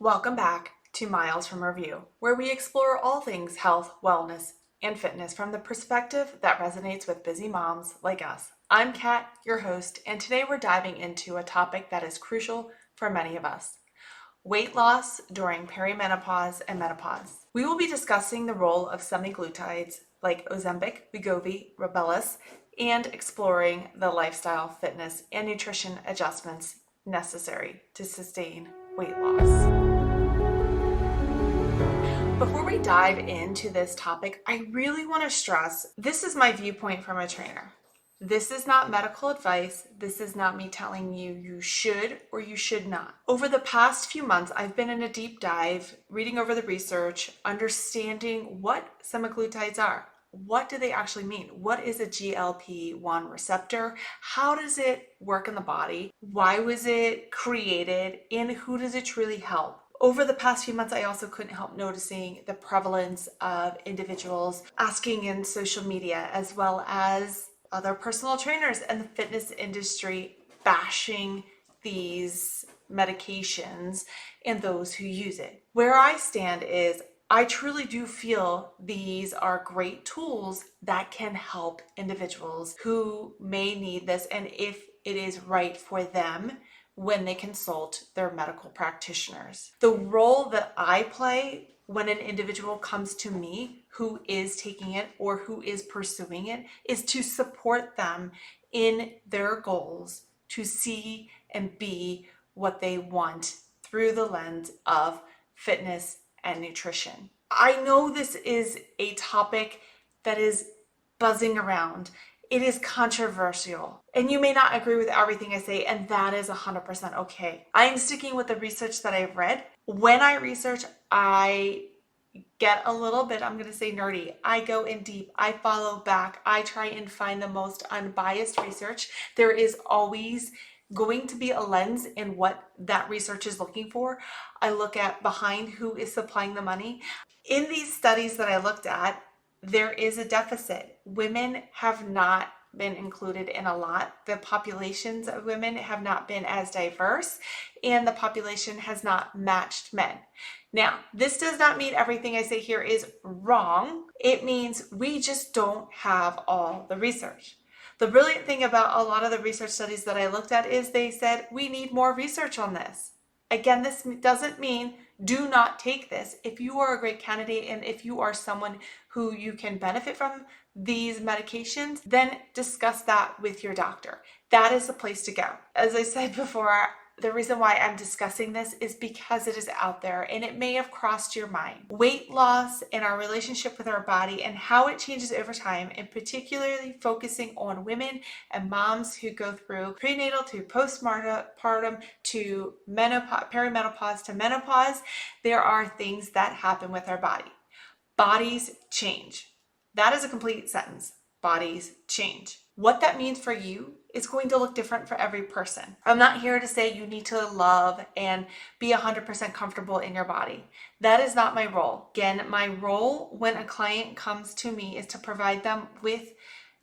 Welcome back to Miles from Review, where we explore all things health, wellness, and fitness from the perspective that resonates with busy moms like us. I'm Kat, your host, and today we're diving into a topic that is crucial for many of us: weight loss during perimenopause and menopause. We will be discussing the role of semaglutides like Ozempic, Wegovy, Rybelsus, and exploring the lifestyle, fitness, and nutrition adjustments necessary to sustain weight loss. Before we dive into this topic, I really want to stress this is my viewpoint from a trainer. This is not medical advice. This is not me telling you you should or you should not. Over the past few months, I've been in a deep dive, reading over the research, understanding what semaglutides are. What do they actually mean? What is a GLP-1 receptor? How does it work in the body? Why was it created? And who does it truly help? Over the past few months, I also couldn't help noticing the prevalence of individuals asking in social media, as well as other personal trainers and the fitness industry bashing these medications and those who use it. Where I stand is I truly do feel these are great tools that can help individuals who may need this, and if it is right for them, when they consult their medical practitioners. The role that I play when an individual comes to me who is taking it or who is pursuing it is to support them in their goals to see and be what they want through the lens of fitness and nutrition. I know this is a topic that is buzzing around. It is controversial, and you may not agree with everything I say, and that is 100% okay. I am sticking with the research that I've read. When I research, I get a little bit, I'm going to say nerdy. I go in deep. I follow back. I try and find the most unbiased research. There is always going to be a lens in what that research is looking for. I look at behind who is supplying the money. In these studies that I looked at, there is a deficit. Women have not been included in a lot. The populations of women have not been as diverse, and the population has not matched men. Now, this does not mean everything I say here is wrong. It means we just don't have all the research. The brilliant thing about a lot of the research studies that I looked at is they said, we need more research on this. Again, this doesn't mean do not take this. If you are a great candidate and if you are someone who you can benefit from these medications, then discuss that with your doctor. That is the place to go. As I said before, the reason why I'm discussing this is because it is out there and it may have crossed your mind. Weight loss and our relationship with our body and how it changes over time, and particularly focusing on women and moms who go through prenatal to postpartum to menopause, perimenopause to menopause. There are things that happen with our body. Bodies change. That is a complete sentence. Bodies change. What that means for you is going to look different for every person. I'm not here to say you need to love and be 100% comfortable in your body. That is not my role. Again, my role when a client comes to me is to provide them with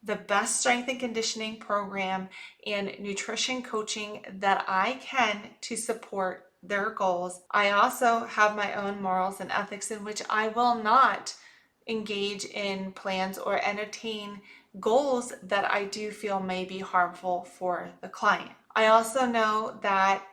the best strength and conditioning program and nutrition coaching that I can to support their goals. I also have my own morals and ethics in which I will not engage in plans or entertain goals that I do feel may be harmful for the client. I also know that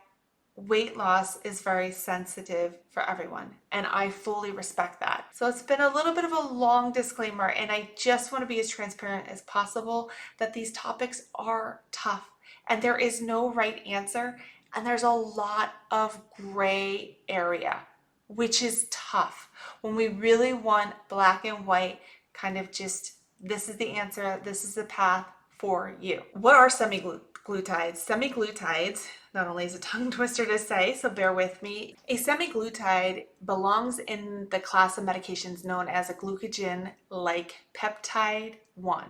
weight loss is very sensitive for everyone, and I fully respect that. So it's been a little bit of a long disclaimer, and I just want to be as transparent as possible that these topics are tough and there is no right answer, and there's a lot of gray area, which is tough when we really want black and white, kind of just this is the answer, this is the path for you. What are semaglutides? Semaglutides, not only is a tongue twister to say, so bear with me. A semaglutide belongs in the class of medications known as a glucagon-like peptide 1,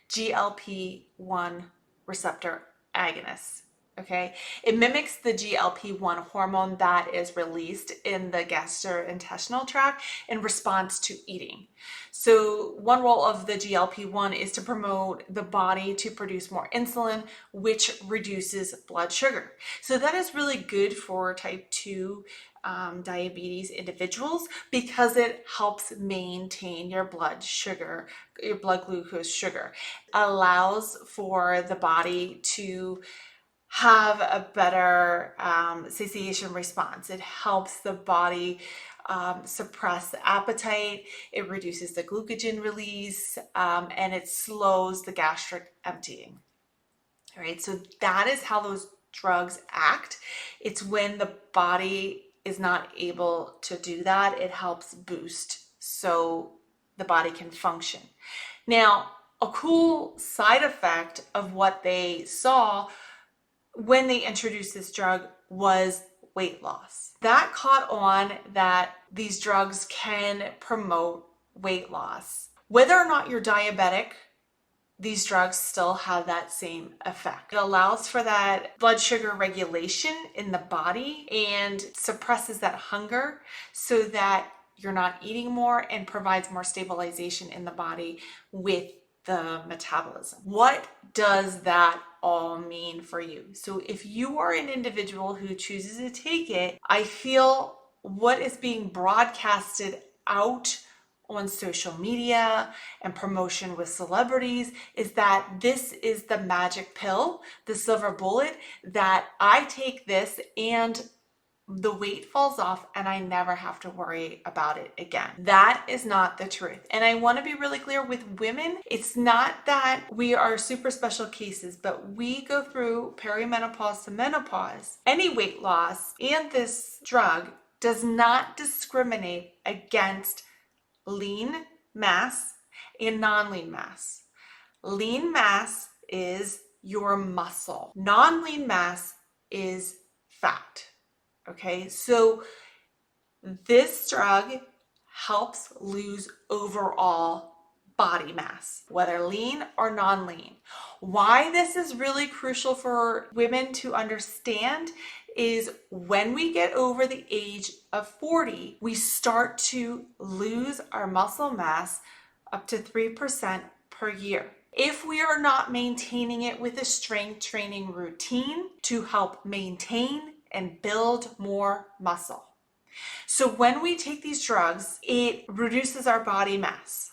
GLP-1 receptor agonist. Okay, it mimics the GLP-1 hormone that is released in the gastrointestinal tract in response to eating. So one role of the GLP-1 is to promote the body to produce more insulin, which reduces blood sugar. So that is really good for type 2 diabetes individuals because it helps maintain your blood sugar, your blood glucose sugar. Allows for the body to have a better satiation response. It helps the body suppress the appetite, it reduces the glucogen release, and it slows the gastric emptying. All right, so that is how those drugs act. It's when the body is not able to do that, it helps boost so the body can function. Now, a cool side effect of what they saw when they introduced this drug was weight loss. That caught on that these drugs can promote weight loss. Whether or not you're diabetic, these drugs still have that same effect. It allows for that blood sugar regulation in the body and suppresses that hunger so that you're not eating more and provides more stabilization in the body with the metabolism. What does that all mean for you? So if you are an individual who chooses to take it, I feel what is being broadcasted out on social media and promotion with celebrities is that this is the magic pill, the silver bullet, that I take this and the weight falls off and I never have to worry about it again. That is not the truth. And I want to be really clear with women, it's not that we are super special cases, but we go through perimenopause to menopause. Any weight loss and this drug does not discriminate against lean mass and non-lean mass. Lean mass is your muscle. Non-lean mass is fat. Okay, so this drug helps lose overall body mass, whether lean or non-lean. Why this is really crucial for women to understand is when we get over the age of 40, we start to lose our muscle mass up to 3% per year. If we are not maintaining it with a strength training routine to help maintain and build more muscle. So when we take these drugs, it reduces our body mass.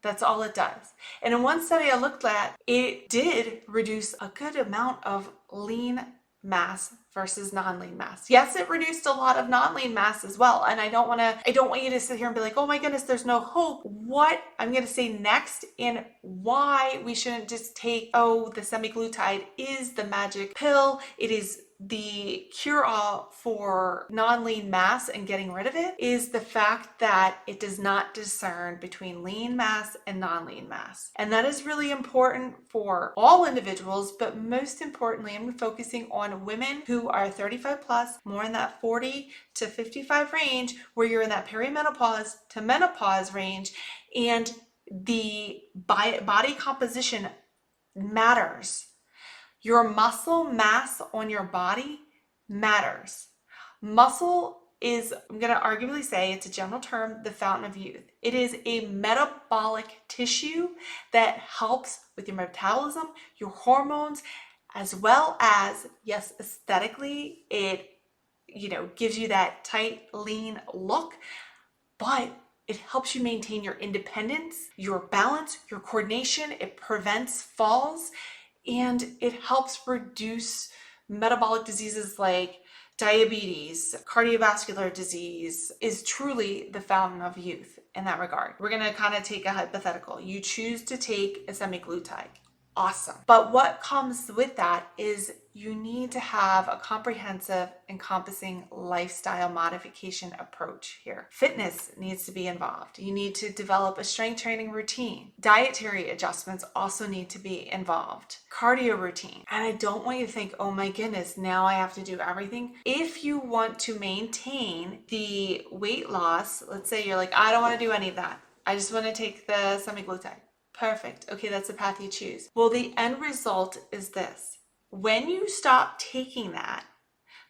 That's all it does. And in one study I looked at, it did reduce a good amount of lean mass versus non-lean mass. Yes, it reduced a lot of non-lean mass as well. And I don't want you to sit here and be like, oh my goodness, there's no hope. What I'm going to say next and why we shouldn't just take, the semaglutide is the magic pill. It is the cure-all for non-lean mass and getting rid of it is the fact that it does not discern between lean mass and non-lean mass. And that is really important for all individuals, but most importantly, I'm focusing on women who are 35 plus, more in that 40 to 55 range, where you're in that perimenopause to menopause range, and the body composition matters. Your muscle mass on your body matters. Muscle is, I'm going to arguably say, it's a general term, the fountain of youth. It is a metabolic tissue that helps with your metabolism, your hormones, as well as, yes, aesthetically, it, gives you that tight, lean look, but it helps you maintain your independence, your balance, your coordination. It prevents falls. And it helps reduce metabolic diseases like diabetes, cardiovascular disease, is truly the fountain of youth in that regard. We're going to kind of take a hypothetical. You choose to take a semaglutide. Awesome. But what comes with that is you need to have a comprehensive, encompassing lifestyle modification approach here. Fitness needs to be involved. You need to develop a strength training routine. Dietary adjustments also need to be involved. Cardio routine. And I don't want you to think, oh my goodness, now I have to do everything. If you want to maintain the weight loss, let's say you're like, I don't want to do any of that. I just want to take the semaglutide. Perfect. Okay, that's the path you choose. Well, the end result is this. When you stop taking that,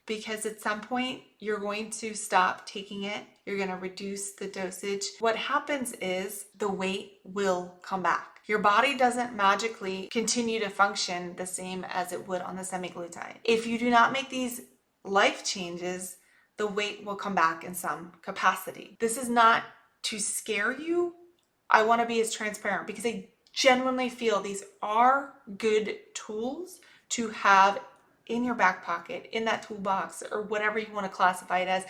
because at some point you're going to stop taking it, you're going to reduce the dosage, what happens is the weight will come back. Your body doesn't magically continue to function the same as it would on the semaglutide. If you do not make these life changes, the weight will come back in some capacity. This is not to scare you. I want to be as transparent because I genuinely feel these are good tools to have in your back pocket, in that toolbox, or whatever you want to classify it as,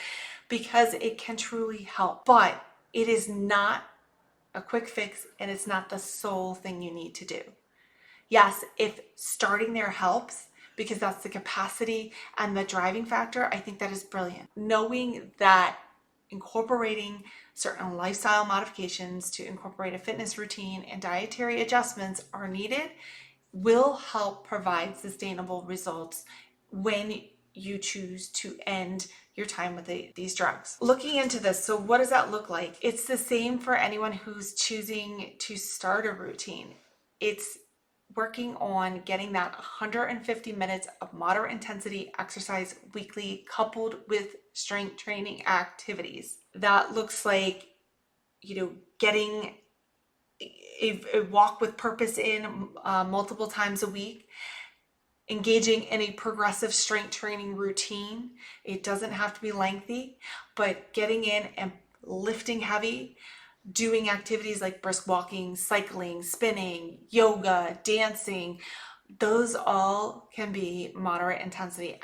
because it can truly help. But it is not a quick fix, and it's not the sole thing you need to do. Yes, if starting there helps, because that's the capacity and the driving factor, I think that is brilliant. Knowing that incorporating certain lifestyle modifications to incorporate a fitness routine and dietary adjustments are needed will help provide sustainable results when you choose to end your time with these drugs. Looking into this, so what does that look like? It's the same for anyone who's choosing to start a routine. It's working on getting that 150 minutes of moderate intensity exercise weekly coupled with strength training activities. That looks like, getting a walk with purpose in multiple times a week, engaging in a progressive strength training routine. It doesn't have to be lengthy, but getting in and lifting heavy, doing activities like brisk walking, cycling, spinning, yoga, dancing, those all can be moderate intensity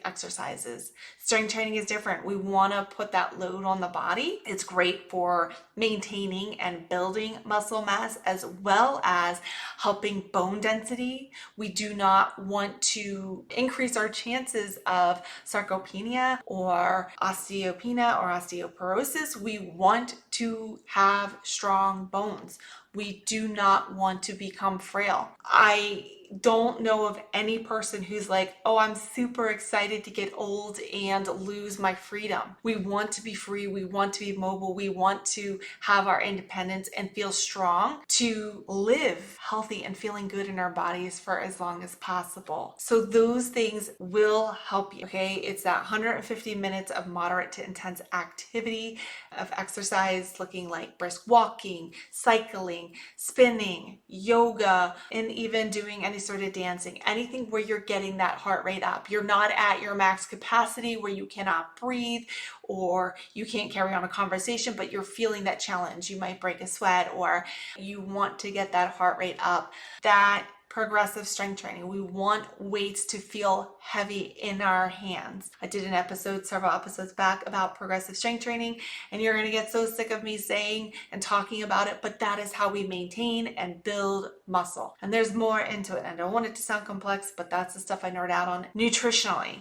exercises. Strength training is different. We want to put that load on the body. It's great for maintaining and building muscle mass as well as helping bone density. We do not want to increase our chances of sarcopenia or osteopenia or osteoporosis. We want to have strong bones. We do not want to become frail. I don't know of any person who's like, oh, I'm super excited to get old and lose my freedom. We want to be free. We want to be mobile. We want to have our independence and feel strong to live healthy and feeling good in our bodies for as long as possible. So those things will help you, okay? It's that 150 minutes of moderate to intense activity of exercise, looking like brisk walking, cycling, spinning, yoga, and even doing any sort of dancing, anything where you're getting that heart rate up. You're not at your max capacity where you cannot breathe or you can't carry on a conversation, but you're feeling that challenge. You might break a sweat or you want to get that heart rate up. That progressive strength training. We want weights to feel heavy in our hands. I did an episode several episodes back about progressive strength training, and you're going to get so sick of me saying and talking about it, but that is how we maintain and build muscle. And there's more into it. I don't want it to sound complex, but that's the stuff I nerd out on. Nutritionally,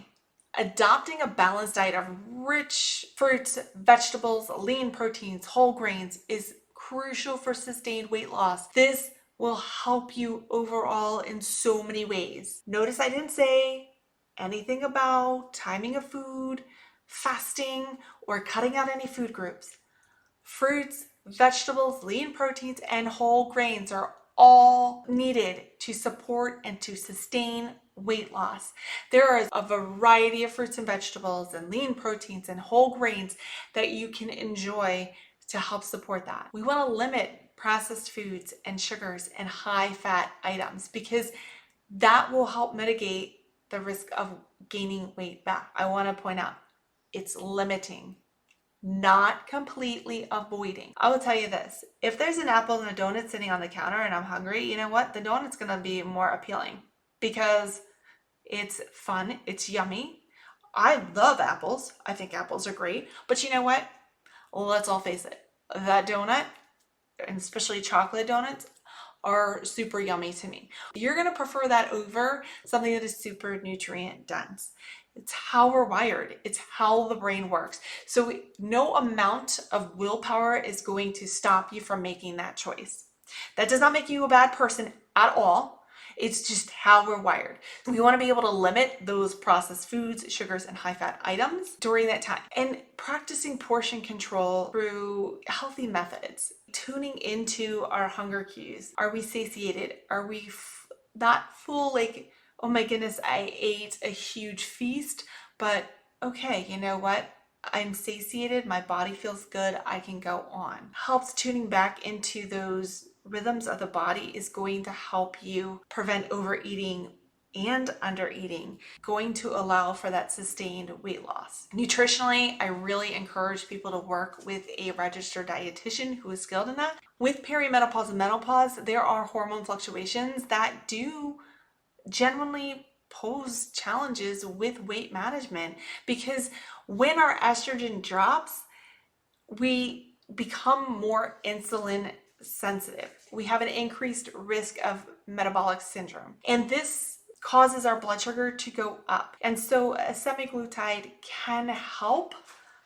adopting a balanced diet of rich fruits, vegetables, lean proteins, whole grains is crucial for sustained weight loss. This will help you overall in so many ways. Notice I didn't say anything about timing of food, fasting, or cutting out any food groups. Fruits, vegetables, lean proteins, and whole grains are all needed to support and to sustain weight loss. There is a variety of fruits and vegetables and lean proteins and whole grains that you can enjoy to help support that. We want to limit processed foods and sugars and high fat items because that will help mitigate the risk of gaining weight back. I want to point out it's limiting, not completely avoiding. I will tell you this, if there's an apple and a donut sitting on the counter and I'm hungry, you know what? The donut's going to be more appealing because it's fun, it's yummy. I love apples. I think apples are great. But you know what? Let's all face it. That donut, and especially chocolate donuts, are super yummy to me. You're going to prefer that over something that is super nutrient dense. It's how we're wired. It's how the brain works. So no amount of willpower is going to stop you from making that choice. That does not make you a bad person at all. It's just how we're wired. We want to be able to limit those processed foods, sugars, and high fat items during that time. And practicing portion control through healthy methods, tuning into our hunger cues. Are we satiated? Are we not full? Like, oh my goodness, I ate a huge feast, but okay, you know what? I'm satiated, my body feels good, I can go on. Helps tuning back into those rhythms of the body is going to help you prevent overeating and under eating going to allow for that sustained weight loss. Nutritionally, I really encourage people to work with a registered dietitian who is skilled in that. With perimenopause and menopause, there are hormone fluctuations that do genuinely pose challenges with weight management, because when our estrogen drops, we become more insulin sensitive. We have an increased risk of metabolic syndrome, and this causes our blood sugar to go up. And so a semaglutide can help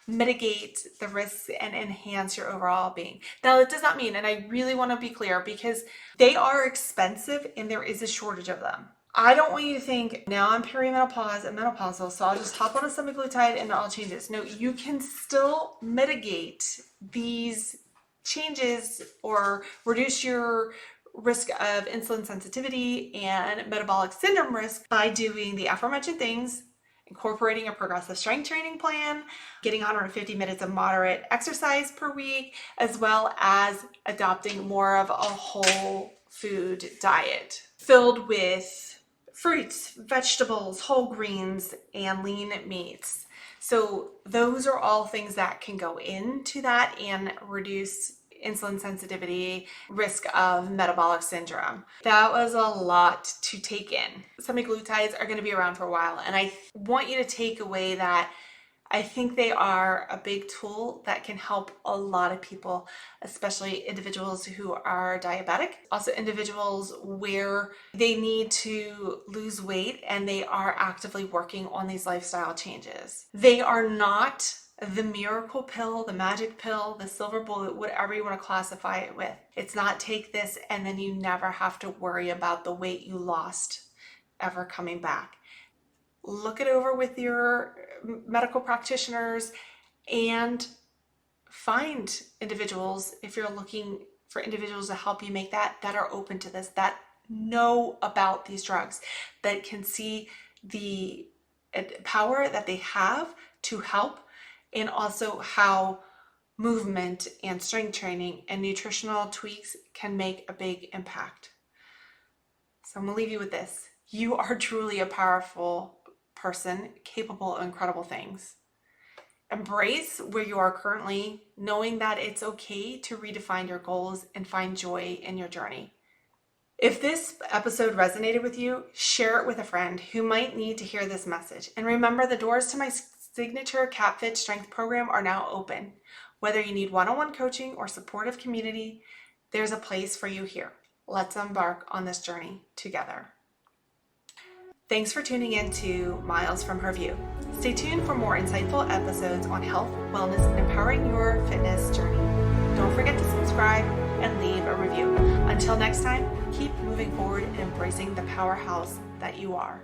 mitigate the risks and enhance your overall being. Now, it does not mean, and I really want to be clear, because they are expensive and there is a shortage of them. I don't want you to think, now I'm perimenopause and menopausal, so I'll just hop on a semaglutide and I'll change this. No, you can still mitigate these changes or reduce your risk of insulin sensitivity and metabolic syndrome risk by doing the aforementioned things, incorporating a progressive strength training plan, getting 150 minutes of moderate exercise per week, as well as adopting more of a whole food diet filled with fruits, vegetables, whole greens, and lean meats. So those are all things that can go into that and reduce insulin sensitivity, risk of metabolic syndrome. That was a lot to take in. Semaglutides are going to be around for a while, and I want you to take away that I think they are a big tool that can help a lot of people, especially individuals who are diabetic, also individuals where they need to lose weight and they are actively working on these lifestyle changes. They are not the miracle pill, the magic pill, the silver bullet, whatever you want to classify it with. It's not take this and then you never have to worry about the weight you lost ever coming back. Look it over with your medical practitioners and find individuals, if you're looking for individuals to help you make that are open to this, that know about these drugs, that can see the power that they have to help, and also how movement and strength training and nutritional tweaks can make a big impact. So I'm gonna leave you with this. You are truly a powerful person, capable of incredible things. Embrace where you are currently, knowing that it's okay to redefine your goals and find joy in your journey. If this episode resonated with you, share it with a friend who might need to hear this message. And remember, the doors to my signature CapFit Strength program are now open. Whether you need one-on-one coaching or supportive community, there's a place for you here. Let's embark on this journey together. Thanks for tuning in to Miles from Her View. Stay tuned for more insightful episodes on health, wellness, and empowering your fitness journey. Don't forget to subscribe and leave a review. Until next time, keep moving forward and embracing the powerhouse that you are.